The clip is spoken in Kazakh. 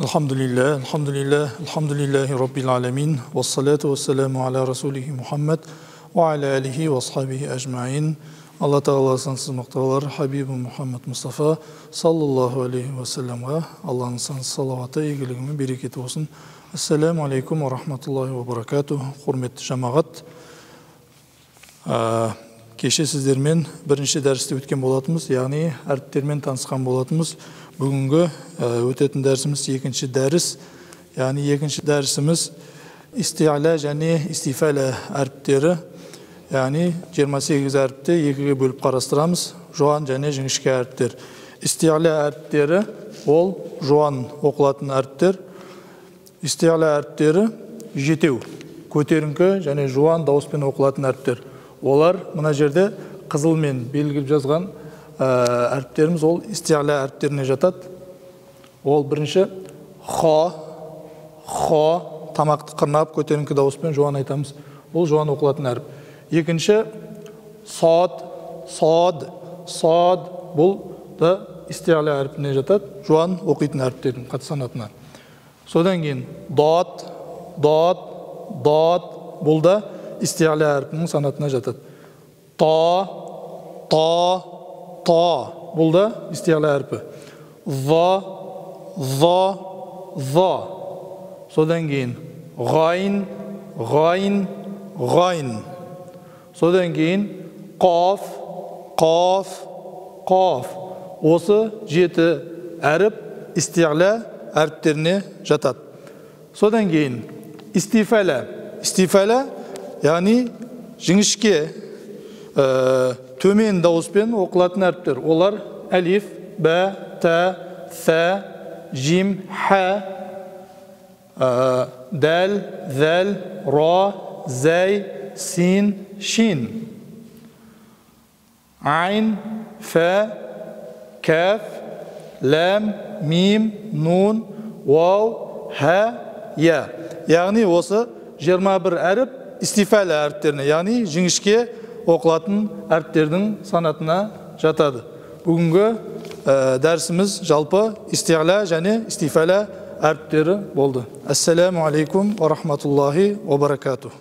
Elhamdülillahi Rabbil alemin. Vessalatu vesselamu ala Resulihi Muhammed ve ala alihi ve ashabihi ecmain. Allah Teala sansız muhtalar Habibi Muhammed Mustafa sallallahu aleyhi ve sellem'e Allah'ın sansız salavatı, iyiligimi, bereketi olsun. Esselamu aleyküm ve rahmetullahi ve berekatuhu. Hürmetli cemaat. Кеше сіздермен бірінші дәрісте өткен болатымыз, яғни әріптермен танысқан болатымыз. Бүгінгі өтетін дәрісіміз екінші дәріс. Яғни екінші дәрісіміз исти'ла және истифала әріптері. Яғни 28 әріпті екіге бөліп қарастырамыз. Жуан және жіңішке әріптер. Исти'ла әріптері ол жуан оқылатын әріптер. Исти'ла әріптері жетеу, көтеріңкі және жуан дауыспен оқылатын әріптер. Олар мына жерде қызылмен белгілеп жазған әріптеріміз ол исти'ла әріптеріне жатады. Ол бірінші ха, тамақты қырнап көтеріңкі дауыспен жуан айтамыз. Ол жуан оқылатын әріп. Екінші сад, бұл да исти'ла әріпіне жатады. Жуан оқитын әріптердің қаты санатына. Содан кейін дат, бұл да исти'ла әріпінің санатына жатады. Та, бұл да исти'ла әріпі. За. Содан кейін ғайн. Содан кейін қаф. Осы жеті әріп исти'ла әріптеріне жатады. Содан кейін истифала, яғни жіңішке төмен дауыспен оқылатын әріптер. Олар әлиф, бә, та, са, жим, ха, дәл, зәл, ра, зәй, син, шин. Айн, фә, кәф, ләм, мим, нун, вау, ха, я. Яғни осы 21 әріп истифала әріптеріне, яғни жіңішке оқылатын әріптердің санатына жатады. Бүгінгі дәрісіміз жалпы исти'ла және истифала әріптері болды. Ассаламу алейкум ва рахматуллахи ва баракатух.